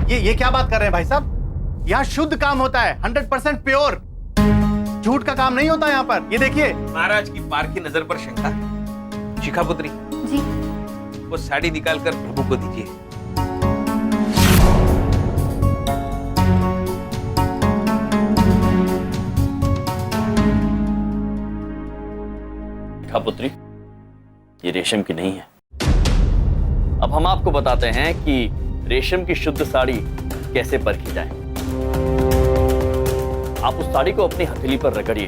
ये क्या बात कर रहे हैं भाई साहब? यहाँ शुद्ध काम होता है, 100% प्योर। झूठ का काम नहीं होता यहाँ पर। ये देखिए। महाराज की पार की नजर पर शंका। शिखा पुत्री जी। वो साड़ी निकाल कर प्रभु को दीजिए। शिखा पुत्री, ये रेशम की नहीं है। अब हम आपको बताते हैं कि रेशम की शुद्ध साड़ी कैसे परखी जाए। आप उस साड़ी को अपनी हथेली पर रगड़िए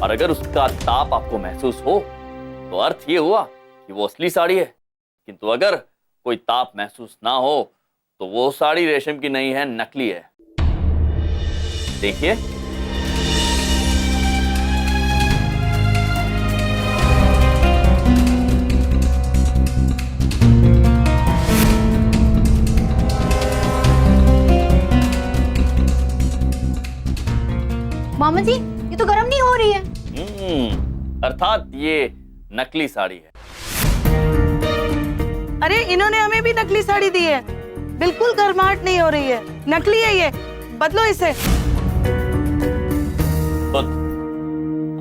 और अगर उसका ताप आपको महसूस हो तो अर्थ ये हुआ कि वो असली साड़ी है, किंतु अगर कोई ताप महसूस ना हो तो वो साड़ी रेशम की नहीं है, नकली है। देखिए। मामा जी, ये तो गर्म नहीं हो रही है। अर्थात ये नकली साड़ी है। अरे इन्होंने हमें भी नकली साड़ी दी है, बिल्कुल गर्माहट नहीं हो रही है, नकली है ये, बदलो इसे। तो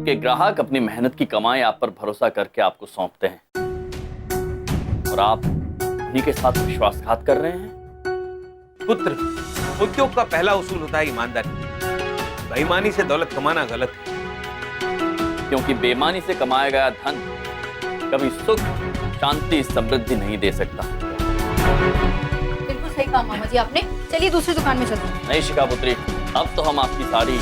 के ग्राहक अपनी मेहनत की कमाई आप पर भरोसा करके आपको सौंपते हैं और आप उन्हीं के साथ विश्वासघात कर रहे हैं। पुत्र, उद्योग का पहला उसूल होता है ईमानदारी। बेईमानी से दौलत कमाना गलत है, क्योंकि बेईमानी से कमाया गया धन कभी सुख, शांति, समृद्धि नहीं दे सकता। बिल्कुल सही कहा मामा जी आपने। चलिए दूसरी दुकान में चलते हैं। नहीं शिखा पुत्री, अब तो हम आपकी साड़ी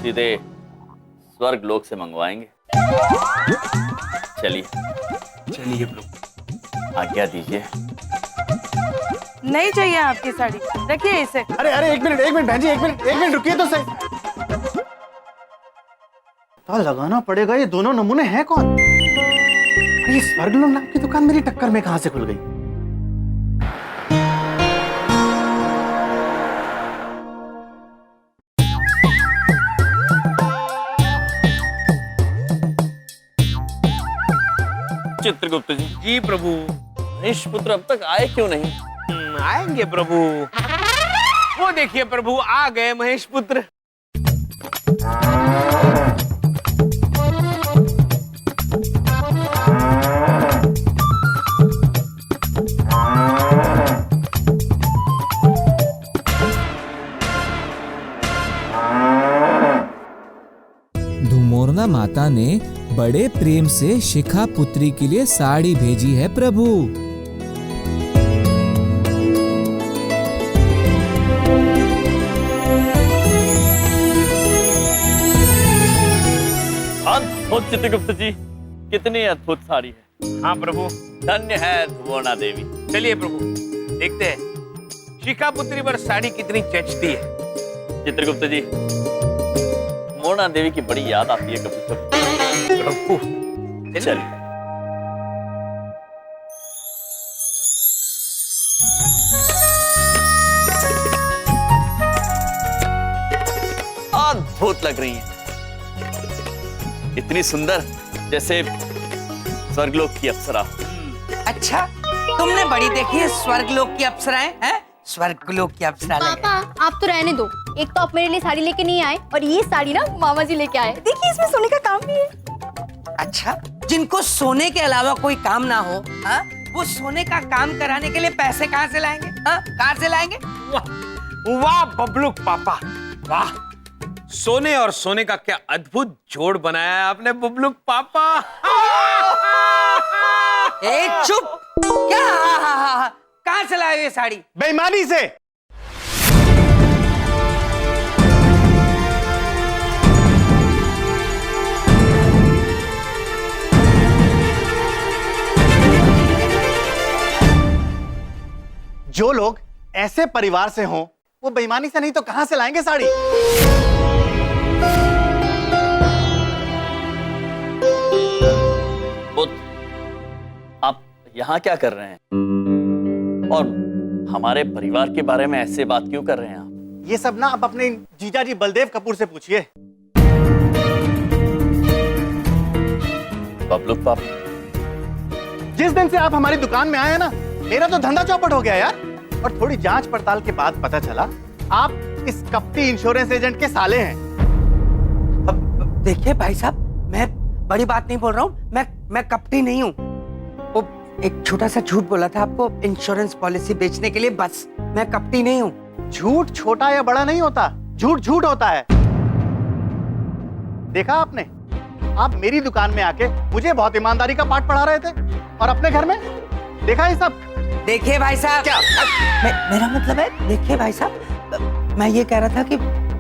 सीधे स्वर्ग लोक से मंगवाएंगे। चलिए चलिए प्रभु। आज्ञा दीजिए। नहीं चाहिए आपकी साड़ी, रखिए इसे। अरे अरे एक मिनट बहन जी, एक मिनट रुकिए तो सही। तो लगाना पड़ेगा, ये दोनों नमूने हैं कौन? अरे ये स्वर्गलोक नाम की दुकान मेरी टक्कर में कहां से खुल गई? चित्रगुप्त जी। जी प्रभु। महेश पुत्र अब तक आए क्यों नहीं? आएंगे प्रभु। वो देखिए प्रभु, आ गए महेश पुत्र। धुमोरना माता ने बड़े प्रेम से शिखा पुत्री के लिए साड़ी भेजी है प्रभु। अद्भुत चित्रगुप्त जी, कितनी अद्भुत साड़ी है। हाँ प्रभु। धन्य है धुमोरना देवी। चलिए प्रभु, देखते हैं शिखा पुत्री पर साड़ी कितनी जचती है। चित्रगुप्त जी, धुमोरना देवी की बड़ी याद आती है कभी कभी। प्रभु चलिए। अद्भुत लग रही है, इतनी सुंदर जैसे स्वर्गलोक की अप्सरा। अच्छा, तुमने बड़ी देखी है स्वर्गलोक की अप्सराएं हैं? स्वर्गलोक की अप्सरा लगे। पापा आप तो रहने दो। एक तो आप मेरे लिए साड़ी लेके नहीं आए और ये साड़ी ना मामा जी लेके आए। देखिए इसमें सोने का काम भी है। अच्छा, जिनको सोने के अलावा कोई काम ना हो, हाँ, वो सोने का काम कराने के लिए पैसे कहाँ से लाएंगे? हाँ, कहाँ से लाएंगे? वाह वाह बबलूक पापा, वाह। सोने और सोने का क्या अद्भुत जोड़ बनाया है आपने बबलूक पापा। ए चुप! क्या कहाँ से लाए ये साड़ी? बेईमानी से। जो लोग ऐसे परिवार से हों, वो बेईमानी से नहीं तो कहां से लाएंगे साड़ी? आप यहाँ क्या कर रहे हैं और हमारे परिवार के बारे में ऐसे बात क्यों कर रहे हैं आप? ये सब ना आप अपने जीजा जी बलदेव कपूर से पूछिए। बबलूक पापा, जिस दिन से आप हमारी दुकान में आए हैं ना, मेरा तो धंधा चौपट हो गया यार। और थोड़ी जांच पड़ताल के बाद पता चला आप इस कपटी इंश्योरेंस एजेंट के साले हैं। अब देखिए भाई साहब, मैं बड़ी बात नहीं बोल रहा हूँ, मैं कपटी नहीं हूँ। वो एक छोटा सा झूठ बोला था आपको इंश्योरेंस पॉलिसी बेचने के लिए, बस। मैं कपटी नहीं हूँ। झूठ छोटा या बड़ा नहीं होता, झूठ झूठ होता है। देखा आपने, आप मेरी दुकान में आके मुझे बहुत ईमानदारी का पाठ पढ़ा रहे थे और अपने घर में देखा ये सब। देखिए भाई साहब, क्या? मेरा मतलब है, देखिए भाई साहब, मैं ये कह रहा था कि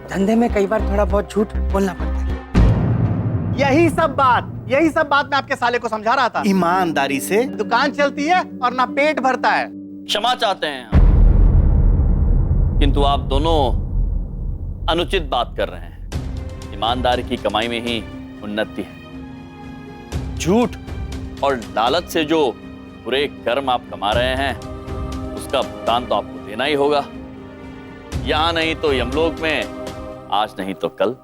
धंधे में कई बार थोड़ा बहुत झूठ बोलना पड़ता है। यही सब बात मैं आपके साले को समझा रहा था। ईमानदारी से दुकान चलती है और ना पेट भरता है। क्षमा चाहते हैं हम, किंतु आप दोनों अनुचित बात कर रहे हैं। ईमानदारी की कमाई में ही उन्नति है। झूठ और लालच से जो बुरे कर्म आप कमा रहे हैं, उसका भुगतान तो आपको देना ही होगा। यहां नहीं तो यमलोक में, आज नहीं तो कल।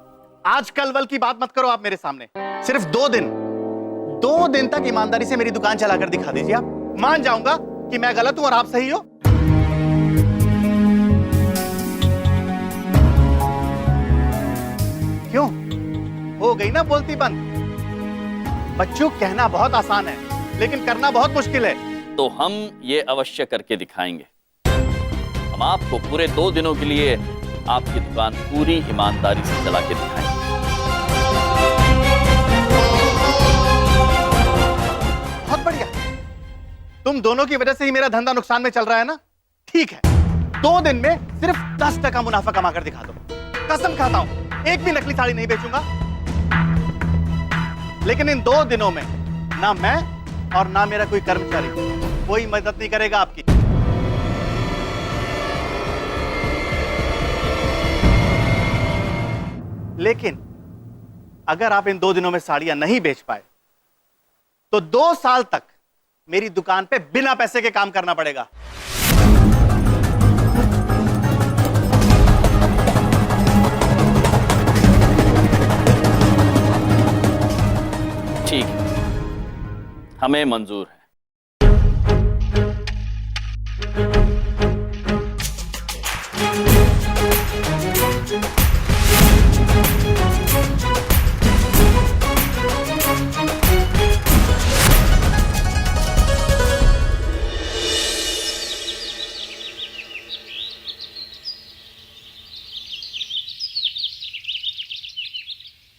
आज कल वल की बात मत करो आप मेरे सामने। सिर्फ 2 दिन तक ईमानदारी से मेरी दुकान चलाकर दिखा दीजिए, आप मान जाऊंगा कि मैं गलत हूं और आप सही हो। क्यों? हो गई ना बोलती बंद। बच्चों, कहना बहुत आसान है लेकिन करना बहुत मुश्किल है। तो हम ये अवश्य करके दिखाएंगे। हम आपको पूरे 2 दिनों के लिए आपकी दुकान पूरी ईमानदारी से चला के दिखाएंगे। बहुत बढ़िया। तुम दोनों की वजह से ही मेरा धंधा नुकसान में चल रहा है ना? ठीक है, 2 दिन में सिर्फ 10% मुनाफा कमा कर दिखा दो। कसम खाता हूं, एक भी नकली साड़ी नहीं बेचूंगा। लेकिन इन 2 दिनों में ना मैं और ना मेरा कोई कर्मचारी कोई मदद नहीं करेगा आपकी। लेकिन अगर आप इन 2 दिनों में साड़ियां नहीं बेच पाए तो 2 साल तक मेरी दुकान पे बिना पैसे के काम करना पड़ेगा। ठीक है, हमें मंजूर है।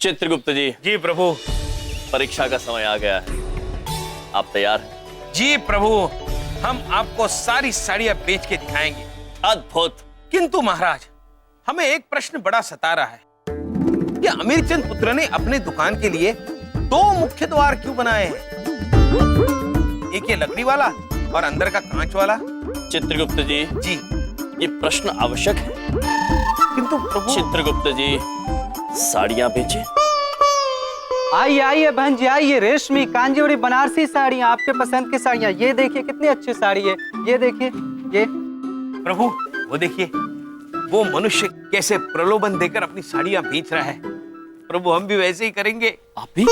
चित्रगुप्त जी, जी प्रभु। परीक्षा का समय आ गया है, आप तैयार हैं? जी प्रभु, हम आपको सारी साड़ियां बेच के दिखाएंगे। अद्भुत। किंतु महाराज, हमें एक प्रश्न बड़ा सता रहा है। ये अमीरचंद पुत्र ने अपने दुकान के लिए 2 मुख्य द्वार क्यों बनाए हैं? एक ये लकड़ी वाला और अंदर का कांच वाला। चित्रगुप्त जी, ये प्रश्न आवश्यक है। किंतु प्रभु। चित्रगुप्त जी, साड़ियां बेचे। आइए आइए बहन जी, आइए। रेशमी, कांजीवरी, बनारसी साड़ियाँ, आपके पसंद की साड़ियाँ। ये देखिए कितनी अच्छी साड़ी है, ये देखिए। ये प्रभु, वो देखिए, वो मनुष्य कैसे प्रलोभन देकर अपनी साड़ियां बेच रहा है। प्रभु, हम भी वैसे ही करेंगे। आप भी?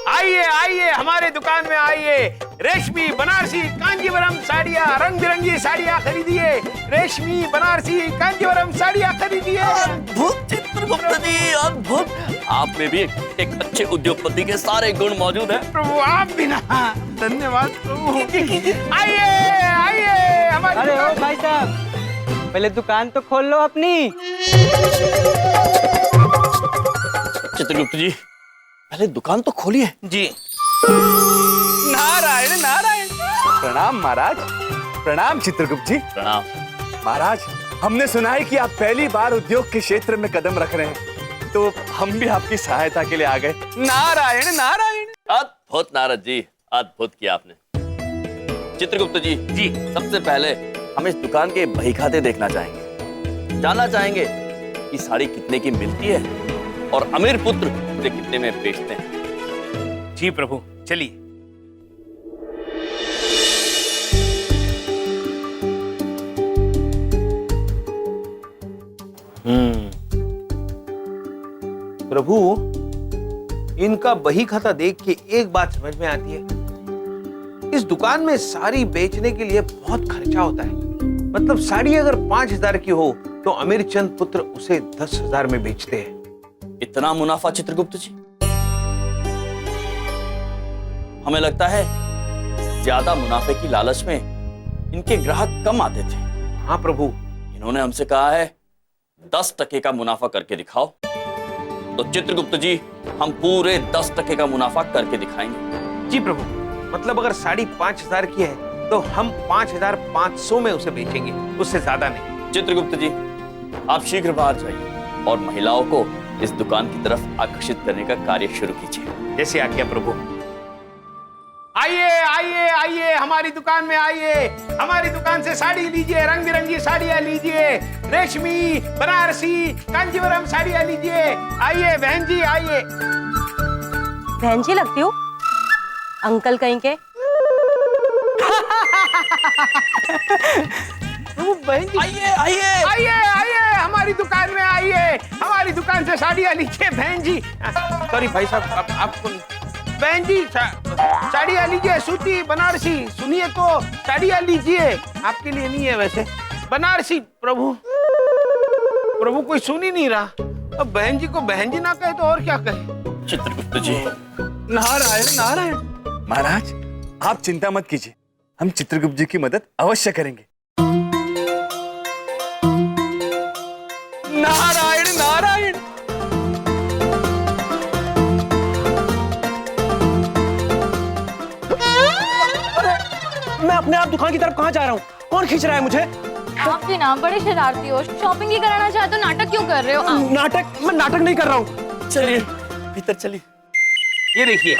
आइए आइए, हमारे दुकान में आइए। रेशमी, बनारसी, कांजीवरम साड़ियाँ, रंग बिरंगी साड़ियाँ खरीदिए। रेशमी, बनारसी, कांजीवरम साड़ियाँ खरीदिए। अद्भुत चित्रगुप्त जी, अद्भुत। आप में भी एक अच्छे उद्योगपति के सारे गुण मौजूद हैं। प्रभु, आप भी ना। धन्यवाद प्रभु। आइए आइए हमारे। अरे ओ भाई साहब, पहले दुकान तो खोल लो अपनी। चित्रगुप्त जी, पहले दुकान तो खोलिए। जी। नारायण नारायण। प्रणाम महाराज। प्रणाम चित्रगुप्त जी। प्रणाम महाराज, हमने सुना है कि आप पहली बार उद्योग के क्षेत्र में कदम रख रहे हैं, तो हम भी आपकी सहायता के लिए आ गए। नारायण नारायण। अद्भुत नारद जी, अद्भुत किया आपने। चित्रगुप्त जी, सबसे पहले हम इस दुकान के बही खाते देखना चाहेंगे। जानना चाहेंगे कि साड़ी कितने की मिलती है और अमीर पुत्र इसे कितने में बेचते हैं। जी प्रभु, चलिए। प्रभु, इनका बही खाता देख के एक बात समझ में आती है। इस दुकान में साड़ी बेचने के लिए बहुत खर्चा होता है। मतलब साड़ी अगर 5,000 की हो तो अमीर चंद पुत्र उसे 10,000 में बेचते हैं। इतना मुनाफा चित्रगुप्त जी? हमें लगता है ज्यादा मुनाफे की लालच में इनके ग्राहक कम आते थे। हाँ प्रभु। इन्होंने हमसे कहा है 10% का मुनाफा करके दिखाओ। तो चित्रगुप्त जी, हम पूरे 10% का मुनाफा करके दिखाएंगे। जी प्रभु, मतलब अगर साड़ी 5,000 की है तो हम 5,500 में उसे बेचेंगे, उससे ज्यादा नहीं। चित्रगुप्त जी, आप शीघ्र बाहर जाइए और महिलाओं को इस दुकान की तरफ आकर्षित करने का कार्य शुरू कीजिए। जैसे आज्ञा प्रभु। आइए आइए आइए, हमारी दुकान में आइए। हमारी दुकान से साड़ी लीजिए, रंग बिरंगी साड़ियाँ लीजिए, रेशमी, बनारसी, कांजीवरम साड़ियाँ लीजिए। आइए बहन जी, आइए। बहन जी लगती हूँ, अंकल कहीं के। आइए आइए आइए आइए, हमारी दुकान में आइए। हमारी दुकान से साड़ियाँ लीजिए बहन जी। सॉरी भाई साहब, आपको बहन जी साड़ियाँ लीजिए, सूती, बनारसी। सुनिए तो, साड़ियाँ लीजिए, आपके लिए नहीं है वैसे, बनारसी। प्रभु प्रभु, कोई सुन ही नहीं रहा। अब बहन जी को बहन जी ना कहे तो और क्या कहे। चित्रगुप्त जी। नारायण नारायण। महाराज, आप चिंता मत कीजिए, हम चित्रगुप्त जी की मदद अवश्य करेंगे। नारायण नारायण। मैं अपने आप दुकान की तरफ कहाँ जा रहा हूँ? कौन खींच रहा है मुझे? आप भी ना बड़े शरारती हो। शॉपिंग ही कराना चाहते हो, नाटक क्यों कर रहे हो? नाटक? मैं नाटक नहीं कर रहा हूँ। चलिए भीतर चलिए। ये देखिए,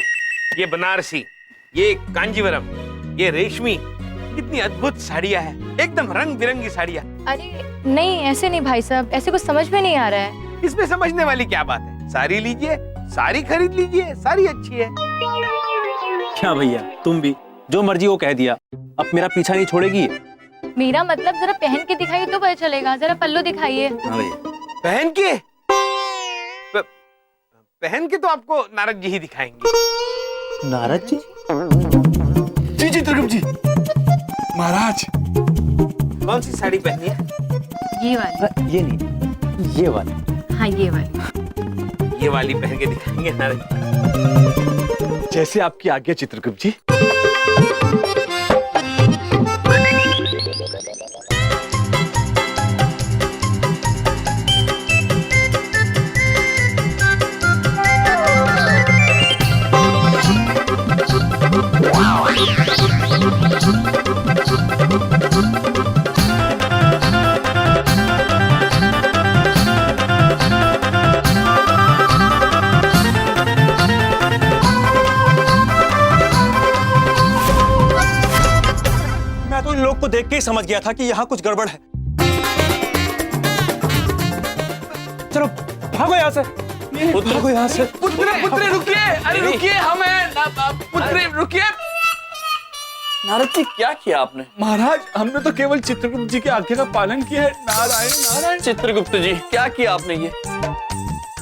ये बनारसी, ये कांजीवरम, ये रेशमी, कितनी अद्भुत साड़ियाँ हैं, एकदम रंग बिरंगी साड़ियाँ। अरे नहीं, ऐसे नहीं भाई साहब, ऐसे कुछ समझ में नहीं आ रहा है। इसमें समझने वाली क्या बात है? साड़ी लीजिए, साड़ी खरीद लीजिए, साड़ी अच्छी है। क्या भैया, तुम भी जो मर्जी वो कह दिया, अब मेरा पीछा नहीं छोड़ेगी। मेरा मतलब जरा पहन के दिखाइए तो पता चलेगा। जरा पल्लू दिखाइए। हाँ भैया। पहन के? पहन के तो आपको नारद जी ही दिखाएंगे। नारद जी? जी चित्रगुप्त जी। महाराज, कौन सी साड़ी पहनी है? ये वाली। ये नहीं, ये वाली। हाँ ये वाली। ये वाली पहन के दिखाएंगे नारद जी। जैसे आपकी आज्ञा चित्रगुप्त जी। मैं तो इन लोग को देख के ही समझ गया था कि यहाँ कुछ गड़बड़ है। चलो भागो यहाँ से, भागो यहाँ से। पुत्र रुकिए, अरे रुकिए, हमें पुत्र रुकिए। नारद जी, क्या किया आपने? महाराज, हमने तो केवल चित्रगुप्त जी की आज्ञा का पालन किया है। नारायण नारायण। चित्रगुप्त जी, क्या किया आपने? ये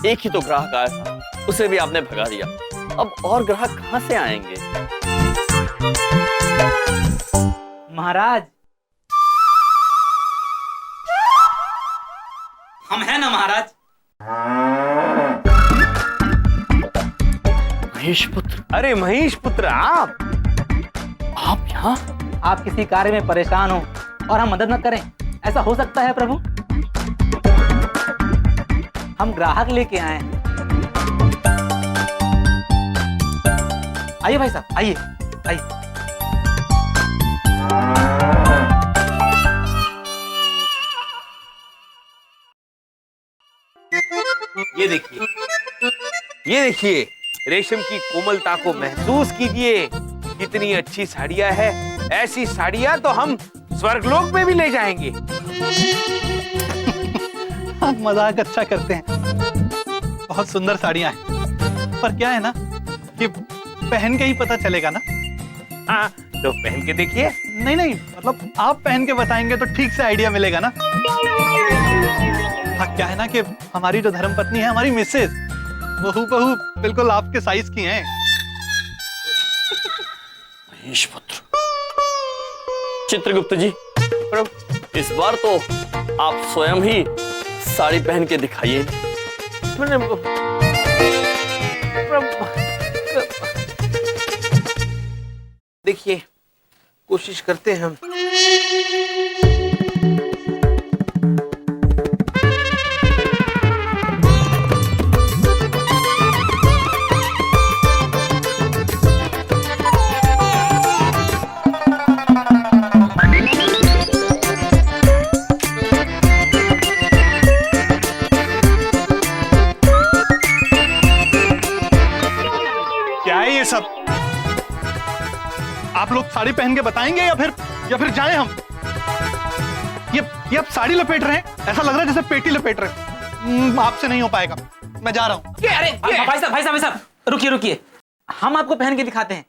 एक ही तो ग्राहक आया था, उसे भी आपने भगा दिया। अब और ग्राहक कहाँ से आएंगे? महाराज, हम हैं ना महाराज। महेश पुत्र। अरे महेश पुत्र, आप यहाँ? आप किसी कार्य में परेशान हो और हम मदद न करें, ऐसा हो सकता है प्रभु? हम ग्राहक लेके आए हैं। आइए भाई साहब, आइए आइए। ये देखिए, रेशम की कोमलता को महसूस कीजिए। कितनी अच्छी साड़ियाँ है। ऐसी साड़ियाँ तो हम स्वर्गलोक में भी ले जाएंगे। आप मजाक अच्छा करते हैं। बहुत सुंदर साड़ियाँ हैं, पर क्या है ना कि पहन के ही पता चलेगा ना। हाँ, तो पहन के देखिए। नहीं नहीं, मतलब आप पहन के बताएंगे तो ठीक से आइडिया मिलेगा ना। हाँ, क्या है ना कि हमारी जो धर्मपत्नी है, हमारी मिसेज, वो हूबहू बिल्कुल आपके साइज की हैं। महेश पुत्र। चित्रगुप्त जी, इस बार तो आप स्वयं ही साड़ी पहन के दिखाइए। देखिए, कोशिश करते हैं हम। क्या है ये सब? आप लोग साड़ी पहन के बताएंगे या फिर जाएं हम? ये आप साड़ी लपेट रहे हैं, ऐसा लग रहा है जैसे पेटी लपेट रहे हैं। आपसे नहीं हो पाएगा, मैं जा रहा हूँ। अरे भाई साहब रुकिए रुकिए, हम आपको पहन के दिखाते हैं।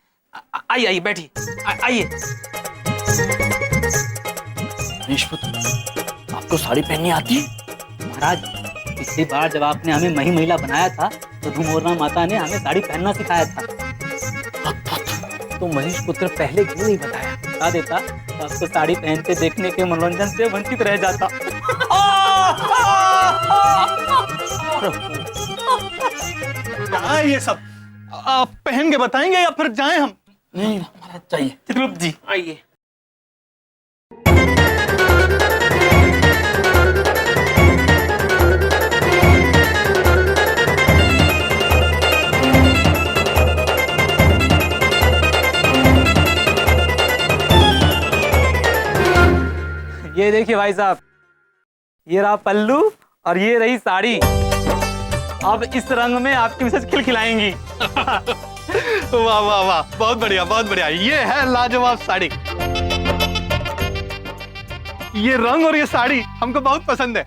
आइए आइए बैठिए, आइए। महेश पुत्र, आपको साड़ी पहननी आती है? महाराज, पिछली बार जब आपने हमें मही महिला बनाया था तो धूमोरना माता ने हमें साड़ी पहनना सिखाया था। तो महेश पुत्र पहले क्यों नहीं बताया? बता देता तो आपको साड़ी पहनते देखने के मनोरंजन से वंचित रह जाता। क्या है ये सब? आप पहन के बताएंगे या फिर जाएं हम? नहीं महाराज, चाहिए। त्रिलोक जी आइए। ये देखिए भाई साहब, ये रहा पल्लू और ये रही साड़ी। अब इस रंग में आपकी मिसेज खिलखिलाएंगी। वाह वाह वाह, बहुत बढ़िया बहुत बढ़िया। ये है लाजवाब साड़ी। ये रंग और ये साड़ी हमको बहुत पसंद है।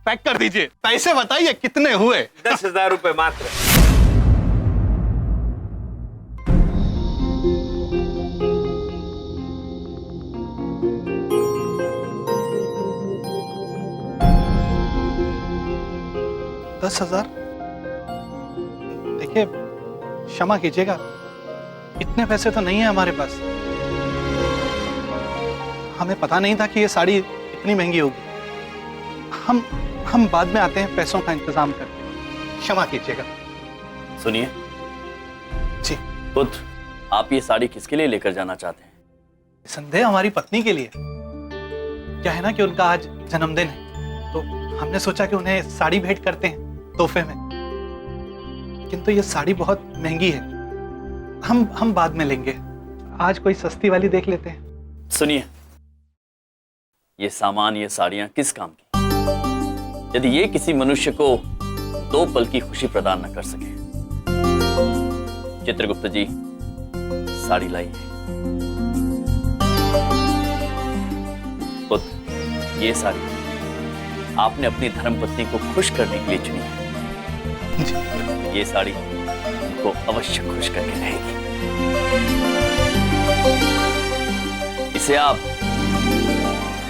पैक कर दीजिए। पैसे बताइए कितने हुए? 10,000 रुपए मात्र। दस 10,000? देखिए, क्षमा कीजिएगा, इतने पैसे तो नहीं है हमारे पास। हमें पता नहीं था कि ये साड़ी इतनी महंगी होगी। हम बाद में आते हैं पैसों का इंतजाम करके। क्षमा कीजिएगा। सुनिए जी पुत्र, आप ये साड़ी किसके लिए लेकर जाना चाहते हैं? संदेह हमारी पत्नी के लिए। क्या है ना कि उनका आज जन्मदिन है, तो हमने सोचा कि उन्हें साड़ी भेंट करते हैं तोहफे में। किंतु ये साड़ी बहुत महंगी है, हम बाद में लेंगे। आज कोई सस्ती वाली देख लेते हैं। सुनिए, ये सामान, ये साड़ियां किस काम की? यदि ये किसी मनुष्य को 2 पल की खुशी प्रदान न कर सके। चित्रगुप्त जी, साड़ी लाई है। पुत्र, ये साड़ी आपने अपनी धर्मपत्नी को खुश करने के लिए चुनी है। ये साड़ी उनको अवश्य खुश करके रहेगी। इसे आप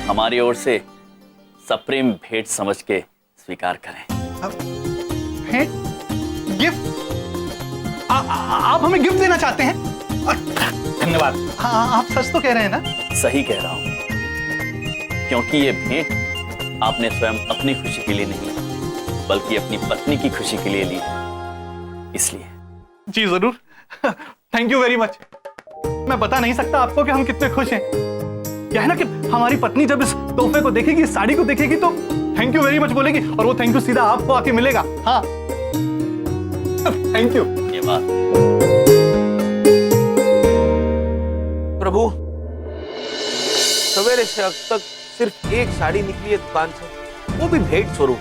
हमारी ओर से सप्रेम भेंट समझ के स्वीकार करें। भेंट? गिफ्ट? आप हमें गिफ्ट देना चाहते हैं? धन्यवाद। हाँ, आप सच तो कह रहे हैं ना? सही कह रहा हूं, क्योंकि ये भेंट आपने स्वयं अपनी खुशी के लिए नहीं, बल्कि अपनी पत्नी की खुशी के लिए ली, इसलिए। जी जरूर। Thank you very much. मैं बता नहीं सकता आपको कि हम कितने खुश हैं। क्या है ना कि हमारी पत्नी जब इस तोहफे को देखेगी, इस साड़ी को देखेगी, तो थैंक यू वेरी मच बोलेगी, और वो थैंक यू सीधा आपको आके मिलेगा। हाँ, थैंक यू। ये बात प्रभु, सवेरे से अब तक सिर्फ एक साड़ी निकली है दुकान से, वो भी भेंट स्वरूप।